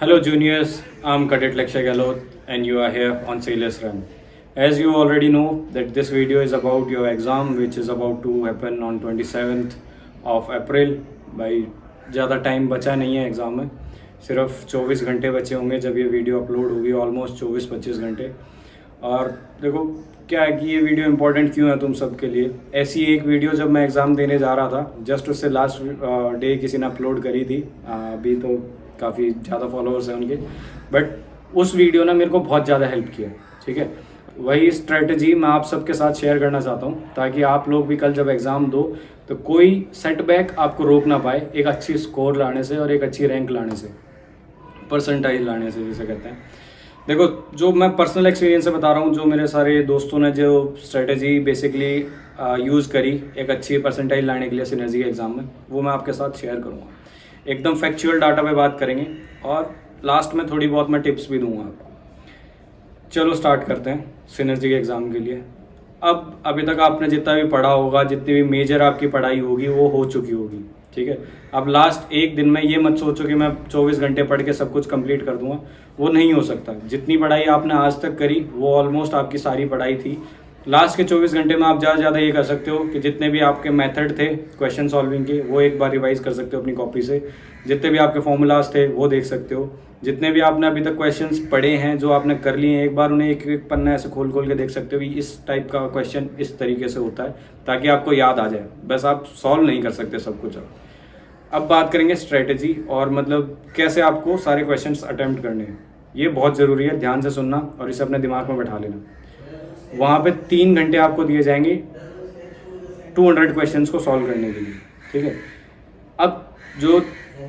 Hello, juniors. I'm Cadet Lakshay Gehlot, and you are here on Sailors Run. As you already know, that this video is about your exam, which is about to happen on 27th of April. भाई ज़्यादा time बचा नहीं है exam में, सिर्फ 24 घंटे बचे होंगे जब ये वीडियो अपलोड होगी, ऑलमोस्ट 24-25 घंटे। और देखो क्या है कि ये वीडियो इंपॉर्टेंट क्यों है तुम सब के लिए। ऐसी एक वीडियो जब मैं एग्ज़ाम देने जा रहा था, जस्ट उससे लास्ट डे किसी ने अपलोड करी थी, अभी तो काफ़ी ज़्यादा फॉलोअर्स हैं उनके, बट उस वीडियो ने मेरे को बहुत ज़्यादा हेल्प किया। ठीक है, वही स्ट्रेटजी मैं आप सबके साथ शेयर करना चाहता हूँ, ताकि आप लोग भी कल जब एग्ज़ाम दो तो कोई सेटबैक आपको रोक ना पाए एक अच्छी स्कोर लाने से और एक अच्छी रैंक लाने से, परसेंटाइज लाने से जिसे कहते हैं। देखो, जो मैं पर्सनल एक्सपीरियंस से बता रहा हूँ, जो मेरे सारे दोस्तों ने जो स्ट्रेटजी बेसिकली यूज़ करी एक अच्छी परसेंटाइज लाने के लिए सिनर्जी के एग्ज़ाम में, वो मैं आपके साथ शेयर करूँगा। एकदम फैक्चुअल डाटा पे बात करेंगे और लास्ट में थोड़ी बहुत मैं टिप्स भी दूंगा आपको। चलो स्टार्ट करते हैं सिनर्जी के एग्ज़ाम के लिए। अब अभी तक आपने जितना भी पढ़ा होगा, जितनी भी मेजर आपकी पढ़ाई होगी वो हो चुकी होगी। ठीक है, अब लास्ट एक दिन में ये मत सोचो कि मैं 24 घंटे पढ़ के सब कुछ कंप्लीट कर दूंगा, वो नहीं हो सकता। जितनी पढ़ाई आपने आज तक करी वो ऑलमोस्ट आपकी सारी पढ़ाई थी। लास्ट के 24 घंटे में आप ज़्यादा से ज़्यादा ये कर सकते हो कि जितने भी आपके मेथड थे क्वेश्चन सॉल्विंग के, वो एक बार रिवाइज कर सकते हो अपनी कॉपी से। जितने भी आपके फॉर्मूलाज थे वो देख सकते हो। जितने भी आपने अभी तक क्वेश्चंस पढ़े हैं, जो आपने कर लिए हैं, एक बार उन्हें एक एक पन्ना ऐसे खोल खोल के देख सकते हो कि इस टाइप का क्वेश्चन इस तरीके से होता है, ताकि आपको याद आ जाए। बस आप सॉल्व नहीं कर सकते सब कुछ। अब बात करेंगे स्ट्रेटजी और मतलब कैसे आपको सारे क्वेश्चंस अटेम्प्ट करने हैं। ये बहुत ज़रूरी है, ध्यान से सुनना और इसे अपने दिमाग में बैठा लेना। वहाँ पे 3 घंटे आपको दिए जाएंगे 200 क्वेश्चंस को सॉल्व करने के लिए। ठीक है, अब जो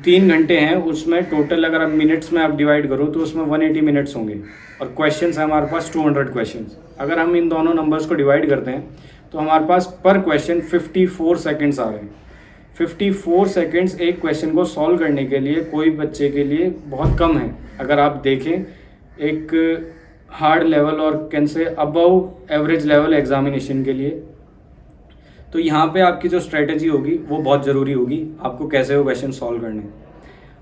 3 घंटे हैं उसमें टोटल अगर आप मिनट्स में आप डिवाइड करो तो उसमें 180 मिनट्स होंगे और क्वेश्चंस है हमारे पास 200 क्वेश्चंस। अगर हम इन दोनों नंबर्स को डिवाइड करते हैं तो हमारे पास पर क्वेश्चन 54 सेकेंड्स आ रहे हैं। 54 सेकेंड्स एक क्वेश्चन को सॉल्व करने के लिए कोई बच्चे के लिए बहुत कम है। अगर आप देखें एक हार्ड लेवल और can say above average level examination के लिए, तो यहाँ पे आपकी जो स्ट्रेटजी होगी वो बहुत ज़रूरी होगी, आपको कैसे वो क्वेश्चन सॉल्व करने।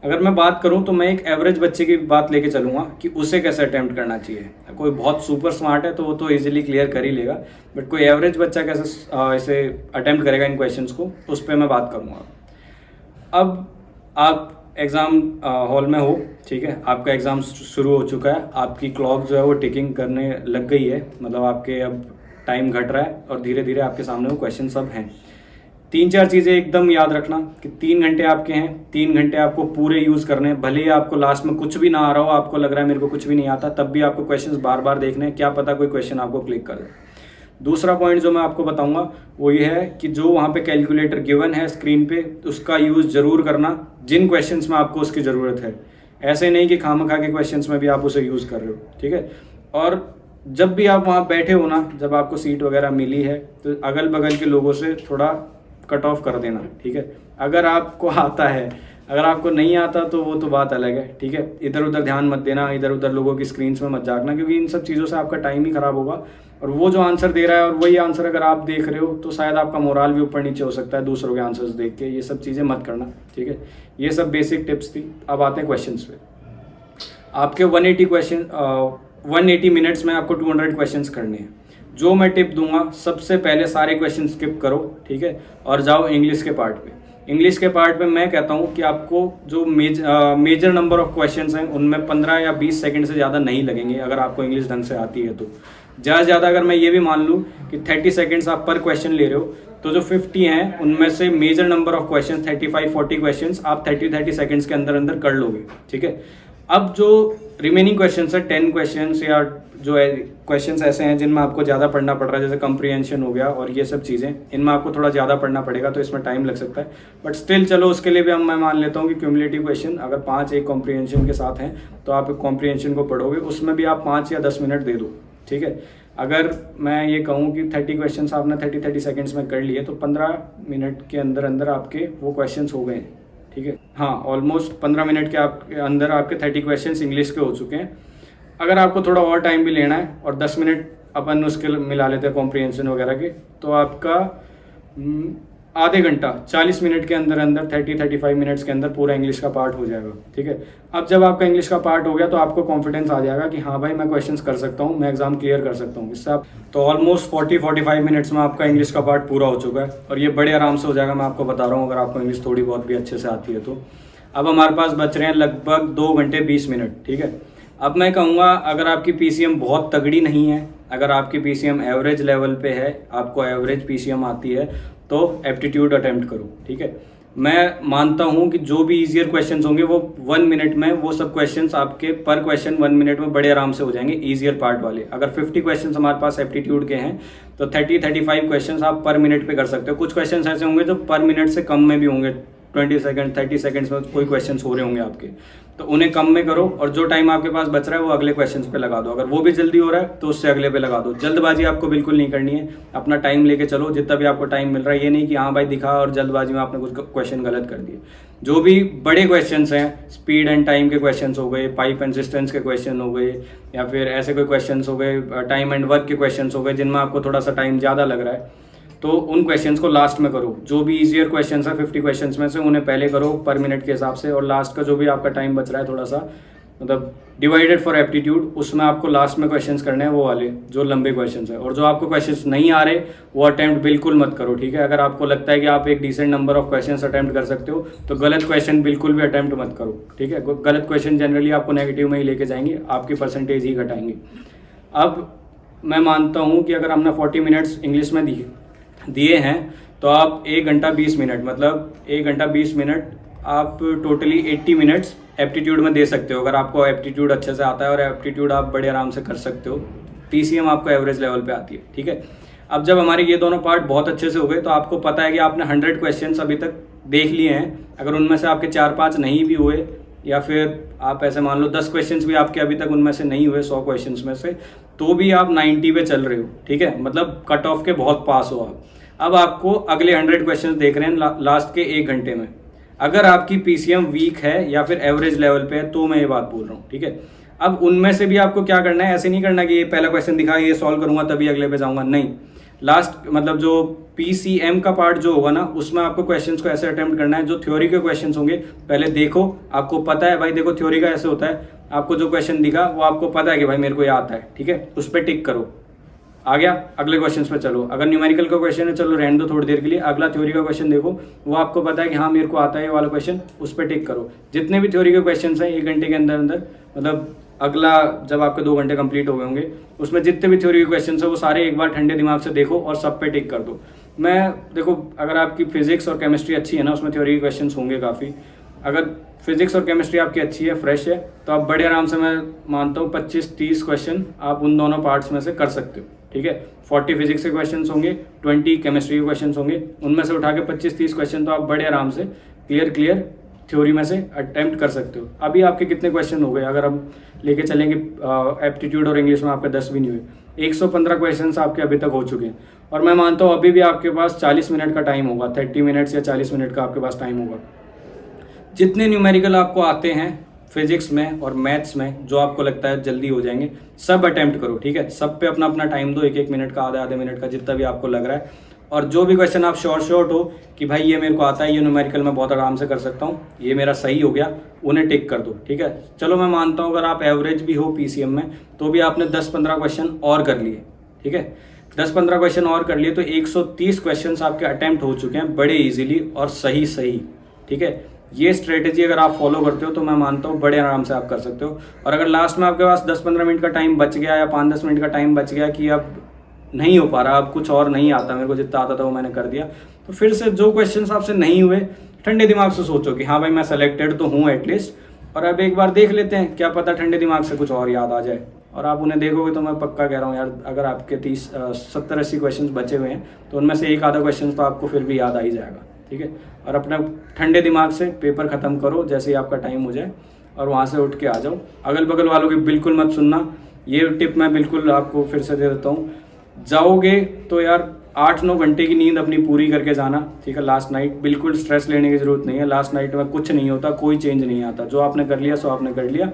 अगर मैं बात करूँ तो मैं एक एवरेज बच्चे की बात लेके चलूँगा कि उसे कैसे अटैम्प्ट करना चाहिए। कोई बहुत सुपर स्मार्ट है तो वो तो इजीली क्लियर कर ही लेगा, बट कोई एवरेज बच्चा कैसे इसे अटैम्प्ट करेगा इन क्वेश्चंस को, उस पर मैं बात करूँगा। अब आप एग्ज़ाम हॉल में हो, ठीक है, आपका एग्ज़ाम शुरू हो चुका है, आपकी क्लॉक जो है वो टिकिंग करने लग गई है, मतलब आपके अब टाइम घट रहा है और धीरे धीरे आपके सामने वो क्वेश्चन सब हैं। 3-4 चीज़ें एकदम याद रखना कि 3 घंटे आपके हैं, 3 घंटे आपको पूरे यूज़ करने हैं। भले ही आपको लास्ट में कुछ भी ना आ रहा हो, आपको लग रहा है मेरे को कुछ भी नहीं आता, तब भी आपको क्वेश्चंस बार बार देखने हैं, क्या पता कोई क्वेश्चन आपको क्लिक कर दे। दूसरा पॉइंट जो मैं आपको बताऊंगा वो ये है कि जो वहाँ पे कैलकुलेटर गिवन है स्क्रीन पे, उसका यूज़ ज़रूर करना जिन क्वेश्चंस में आपको उसकी ज़रूरत है। ऐसे नहीं कि खामखा के क्वेश्चंस में भी आप उसे यूज़ कर रहे हो। ठीक है, और जब भी आप वहाँ बैठे हो ना, जब आपको सीट वगैरह मिली है तो अगल बगल के लोगों से थोड़ा कट ऑफ कर देना। ठीक है, अगर आपको आता है, अगर आपको नहीं आता तो वो तो बात अलग है। ठीक है, इधर उधर ध्यान मत देना, इधर उधर लोगों की स्क्रीन्स में मत झाँकना, क्योंकि इन सब चीज़ों से आपका टाइम ही ख़राब होगा। और वो जो आंसर दे रहा है और वही आंसर अगर आप देख रहे हो तो शायद आपका मोराल भी ऊपर नीचे हो सकता है दूसरों के आंसर्स देख के। ये सब चीज़ें मत करना। ठीक है, ये सब बेसिक टिप्स थी। अब आते हैं क्वेश्चंस पे। आपके 180 मिनट्स में आपको 200 क्वेश्चंस करने हैं। जो मैं टिप दूंगा, सबसे पहले सारे क्वेश्चन स्किप करो, ठीक है, और जाओ इंग्लिश के पार्ट पे। इंग्लिश के पार्ट पे मैं कहता हूँ कि आपको जो मेजर नंबर ऑफ क्वेश्चंस हैं उनमें 15 या 20 सेकंड से ज़्यादा नहीं लगेंगे, अगर आपको इंग्लिश ढंग से आती है तो। ज़्यादा से ज़्यादा अगर मैं ये भी मान लूँ कि 30 सेकंड्स आप पर क्वेश्चन ले रहे हो, तो जो 50 हैं उनमें से major number of question 35-40 question आप 30 सेकंड्स के अंदर अंदर कर लोगे। ठीक है, अब जो रिमेनिंग क्वेश्चन है 10 क्वेश्चन या जो क्वेश्चंस ऐसे हैं जिनमें आपको ज़्यादा पढ़ना पड़ रहा है, जैसे कंप्रीहेंशन हो गया और ये सब चीज़ें, इनमें आपको थोड़ा ज़्यादा पढ़ना पड़ेगा, तो इसमें टाइम लग सकता है। बट स्टिल चलो उसके लिए भी मैं मान लेता हूँ कि क्यूमुलेटिव क्वेश्चन अगर 5 एक कॉम्प्रीहेंशन के साथ हैं तो आप कॉम्प्रीहेंशन को पढ़ोगे, उसमें भी आप 5 या 10 मिनट दे दो। ठीक है, अगर मैं ये कहूँ कि 30 क्वेश्चन आपने 30 सेकेंड्स में कर लिए तो 15 मिनट के अंदर अंदर आपके वो क्वेश्चन हो गए। ठीक है, हाँ, ऑलमोस्ट 15 मिनट के आपके अंदर आपके 30 क्वेश्चन इंग्लिश के हो चुके हैं। अगर आपको थोड़ा और टाइम भी लेना है और 10 मिनट अपन उसके मिला लेते हैं कॉम्प्रीहेंशन वगैरह के, तो आपका आधे घंटा 40 मिनट के अंदर अंदर 35 मिनट्स के अंदर पूरा इंग्लिश का पार्ट हो जाएगा। ठीक है, अब जब आपका इंग्लिश का पार्ट हो गया तो आपको कॉन्फिडेंस आ जाएगा कि हाँ भाई मैं क्वेश्चंस कर सकता हूँ, मैं एग्जाम क्लियर कर सकता हूँ। इससे आप तो ऑलमोस्ट 40-45 मिनट्स में आपका इंग्लिश का पार्ट पूरा हो चुका है और ये बड़े आराम से हो जाएगा। मैं आपको बता रहा हूँ, अगर आपको इंग्लिश थोड़ी बहुत भी अच्छे से आती है तो। अब हमारे पास बच रहे हैं लगभग 2 घंटे 20 मिनट। ठीक है, अब मैं कहूँगा अगर आपकी पीसीएम बहुत तगड़ी नहीं है, अगर आपकी पीसीएम एवरेज लेवल पे है, आपको एवरेज पीसीएम आती है, तो एप्टीट्यूड अटेम्प्ट करो। ठीक है, मैं मानता हूं कि जो भी इजियर क्वेश्चंस होंगे वो 1 मिनट में, वो सब क्वेश्चंस आपके पर क्वेश्चन 1 मिनट में बड़े आराम से हो जाएंगे, इजियर पार्ट वाले। अगर 50 क्वेश्चंस हमारे पास एप्टीट्यूड के हैं तो 30-35 क्वेश्चंस आप पर मिनट पे कर सकते हो। कुछ क्वेश्चंस ऐसे होंगे जो पर मिनट से कम में भी होंगे, 20 सेकंड 30 सेकंड्स में कोई क्वेश्चंस हो रहे होंगे आपके, तो उन्हें कम में करो और जो टाइम आपके पास बच रहा है वो अगले क्वेश्चंस पे लगा दो। अगर वो भी जल्दी हो रहा है तो उससे अगले पे लगा दो। जल्दबाजी आपको बिल्कुल नहीं करनी है, अपना टाइम लेके चलो जितना भी आपको टाइम मिल रहा है। ये नहीं कि हाँ भाई दिखा और जल्दबाजी में आपने कुछ क्वेश्चन गलत कर दिए। जो भी बड़े क्वेश्चंस हैं, स्पीड एंड टाइम के क्वेश्चंस हो गए, पाइप एंड डिस्टेंस के क्वेश्चन हो गए, या फिर ऐसे कोई क्वेश्चंस हो गए, टाइम एंड वर्क के क्वेश्चंस हो गए जिनमें आपको थोड़ा सा टाइम ज़्यादा लग रहा है, तो उन क्वेश्चंस को लास्ट में करो। जो भी इजियर क्वेश्चंस है 50 क्वेश्चंस में से उन्हें पहले करो पर मिनट के हिसाब से, और लास्ट का जो भी आपका टाइम बच रहा है थोड़ा सा मतलब डिवाइडेड फॉर एप्टीट्यूड, उसमें आपको लास्ट में क्वेश्चंस करने हैं वो वाले जो लंबे क्वेश्चंस है। और जो आपको क्वेश्चंस नहीं आ रहे वो अटेम्प्ट बिल्कुल मत करो। ठीक है, अगर आपको लगता है कि आप एक decent number of questions attempt कर सकते हो तो गलत क्वेश्चन बिल्कुल भी अटेम्प्ट मत करो। ठीक है, गलत क्वेश्चन जनरली आपको नेगेटिव में ही लेके जाएंगे, आपकी परसेंटेज ही घटाएंगे। अब मैं मानता हूँ कि अगर हमने 40 मिनट्स इंग्लिश में दिए हैं तो आप 1 घंटा 20 मिनट, मतलब 1 घंटा 20 मिनट आप टोटली 80 मिनट्स एप्टीट्यूड में दे सकते हो। अगर आपको एप्टीट्यूड अच्छे से आता है और एप्टीट्यूड आप बड़े आराम से कर सकते हो, पीसीएम आपको एवरेज लेवल पे आती है। ठीक है, अब जब हमारे ये दोनों पार्ट बहुत अच्छे से हो गए तो आपको पता है कि आपने 100 क्वेश्चंस अभी तक देख लिए हैं। अगर उनमें से आपके 4-5 नहीं भी हुए, या फिर आप ऐसे मान लो 10 क्वेश्चंस भी आपके अभी तक उनमें से नहीं हुए 100 क्वेश्चंस में से, तो भी आप 90 पे चल रहे हो। ठीक है, मतलब कट ऑफ के बहुत पास हो आप। अब आपको अगले 100 क्वेश्चंस देख रहे हैं लास्ट के 1 घंटे में। अगर आपकी पीसीएम वीक है या फिर एवरेज लेवल पे है तो मैं ये बात बोल रहा हूँ। ठीक है, अब उनमें से भी आपको क्या करना है, ऐसे नहीं करना कि ये पहला क्वेश्चन दिखा ये सॉल्व करूंगा तभी अगले पे जाऊंगा, नहीं। लास्ट मतलब जो पीसीएम का पार्ट जो होगा ना, उसमें आपको क्वेश्चंस को ऐसे अटेम्प्ट करना है। जो थ्योरी के क्वेश्चंस होंगे पहले देखो, आपको पता है भाई, देखो थ्योरी का ऐसे होता है, आपको जो क्वेश्चन दिखा वो आपको पता है कि भाई मेरे को ये आता है। ठीक है, उस पर टिक करो, आ गया, अगले क्वेश्चन पे चलो। अगर न्यूमेरिकल का क्वेश्चन है चलो रहने दो थोड़ी देर के लिए, अगला थ्योरी का क्वेश्चन देखो, वो आपको पता है कि हाँ मेरे को आता है ये वाला क्वेश्चन, उस पर टिक करो। जितने भी थ्योरी के क्वेश्चन हैं 1 घंटे के अंदर अंदर, मतलब अगला जब आपके 2 घंटे कंप्लीट हो गए होंगे, उसमें जितने भी थ्योरी के क्वेश्चन है वो सारे एक बार ठंडे दिमाग से देखो और सब पे टिक कर दो। मैं देखो, अगर आपकी फिजिक्स और केमिस्ट्री अच्छी है ना, उसमें थ्योरी के क्वेश्चन होंगे काफ़ी। अगर फिजिक्स और केमिस्ट्री आपकी अच्छी है, फ्रेश है, तो आप बड़े आराम से, मैं मानता हूँ 25-30 क्वेश्चन आप उन दोनों पार्ट्स में से कर सकते हो। ठीक है, 40 फिजिक्स के क्वेश्चंस होंगे, 20 केमिस्ट्री के क्वेश्चंस होंगे, उनमें से उठा के 25-30 क्वेश्चन तो आप बड़े आराम से क्लियर थ्योरी में से अटेम्प्ट कर सकते हो। अभी आपके कितने क्वेश्चन हो गए, अगर हम लेके चलेंगे एप्टीट्यूड और इंग्लिश में आपके 10 भी नहीं हुए, 115 क्वेश्चन आपके अभी तक हो चुके हैं। और मैं मानता हूँ अभी भी आपके पास 40 मिनट का टाइम होगा, 30 मिनट्स या 40 मिनट का आपके पास टाइम होगा। जितने न्यूमेरिकल आपको आते हैं फिजिक्स में और मैथ्स में, जो आपको लगता है जल्दी हो जाएंगे, सब अटेम्प्ट करो। ठीक है, सब पे अपना अपना टाइम दो, 1-1 मिनट का, आधे मिनट का, जितना भी आपको लग रहा है। और जो भी क्वेश्चन आप शॉर्ट हो कि भाई ये मेरे को आता है, ये न्यूमेरिकल में बहुत आराम से कर सकता हूँ, ये मेरा सही हो गया, उन्हें टिक कर दो। ठीक है, चलो मैं मानता हूँ अगर आप एवरेज भी हो पीसीएम में तो भी आपने 10-15 क्वेश्चन और कर लिए। ठीक है, 10-15 क्वेश्चन और कर लिए तो 130 क्वेश्चन आपके अटेम्प्ट हो चुके हैं बड़े ईजिली और सही। ठीक है, ये स्ट्रेटेजी अगर आप फॉलो करते हो तो मैं मानता हूँ बड़े आराम से आप कर सकते हो। और अगर लास्ट में आपके पास 10-15 मिनट का टाइम बच गया या 5-10 मिनट का टाइम बच गया कि अब नहीं हो पा रहा, अब कुछ और नहीं आता, मेरे को जितना आता था वो मैंने कर दिया, तो फिर से जो क्वेश्चन आपसे नहीं हुए ठंडे दिमाग से सोचो कि हाँ भाई मैं सेलेक्टेड तो हूँ एटलीस्ट, और अब एक बार देख लेते हैं, क्या पता ठंडे दिमाग से कुछ और याद आ जाए। और आप उन्हें देखोगे तो मैं पक्का कह रहा हूँ यार, अगर आपके 70-80 क्वेश्चन बचे हुए हैं तो उनमें से एक आधा क्वेश्चन तो आपको फिर भी याद आ ही जाएगा। ठीक है, और अपना ठंडे दिमाग से पेपर ख़त्म करो जैसे ही आपका टाइम हो जाए और वहाँ से उठ के आ जाओ। अगल बगल वालों की बिल्कुल मत सुनना, ये टिप मैं बिल्कुल आपको फिर से दे देता हूँ। जाओगे तो यार 8-9 घंटे की नींद अपनी पूरी करके जाना। ठीक है, लास्ट नाइट बिल्कुल स्ट्रेस लेने की ज़रूरत नहीं है, लास्ट नाइट में कुछ नहीं होता, कोई चेंज नहीं आता, जो आपने कर लिया सो आपने कर लिया।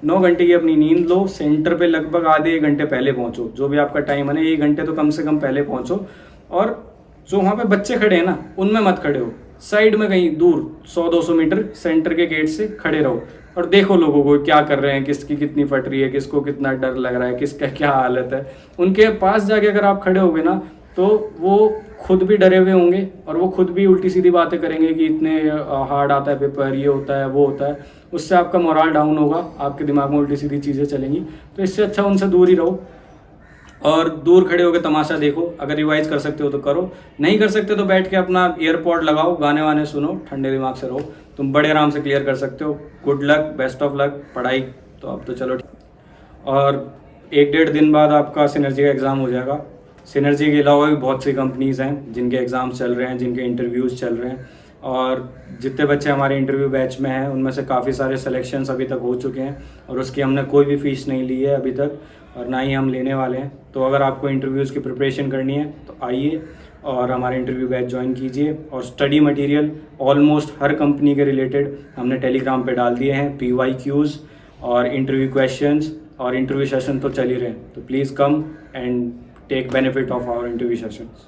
9 घंटे की अपनी नींद लो, सेंटर पे लगभग आधे 1 घंटे पहले पहुंचो, जो भी आपका टाइम है ना 1 घंटे तो कम से कम पहले पहुंचो, और जो वहाँ पे बच्चे खड़े हैं ना, उनमें मत खड़े हो, साइड में कहीं दूर 100-200 मीटर सेंटर के गेट से खड़े रहो और देखो लोगों को क्या कर रहे हैं, किसकी कितनी फट रही है, किसको कितना डर लग रहा है, किसका क्या हालत है। उनके पास जाके अगर आप खड़े होगे ना, तो वो खुद भी डरे हुए होंगे और वो खुद भी उल्टी सीधी बातें करेंगे कि इतने हार्ड आता है पेपर, ये होता है वो होता है। उससे आपका मोरल डाउन होगा, आपके दिमाग में उल्टी सीधी चीज़ें चलेंगी। तो इससे अच्छा उनसे दूर ही रहो और दूर खड़े होकर तमाशा देखो। अगर रिवाइज कर सकते हो तो करो, नहीं कर सकते तो बैठ के अपना ईयरपॉड लगाओ, गाने वाने सुनो, ठंडे दिमाग से रहो, तुम बड़े आराम से क्लियर कर सकते हो। Good luck, best of luck. पढ़ाई तो अब तो चलो ठीक। और 1-1.5 दिन बाद आपका सिनर्जी का एग्ज़ाम हो जाएगा। सिनर्जी के अलावा भी बहुत सी कंपनीज़ हैं जिनके एग्ज़ाम्स चल रहे हैं, जिनके इंटरव्यूज़ चल रहे हैं। और जितने बच्चे हमारे इंटरव्यू बैच में हैं उनमें से काफ़ी सारे सिलेक्शंस अभी तक हो चुके हैं और उसकी हमने कोई भी फ़ीस नहीं ली है अभी तक और ना ही हम लेने वाले हैं। तो अगर आपको इंटरव्यूज़ की प्रिपरेशन करनी है तो आइए और हमारे इंटरव्यू बैच ज्वाइन कीजिए। और स्टडी मटेरियल ऑलमोस्ट हर कंपनी के रिलेटेड हमने टेलीग्राम पे डाल दिए हैं, PYQs और इंटरव्यू क्वेश्चंस और इंटरव्यू सेशन तो चल ही रहे हैं। तो please come and take benefit of our interview sessions.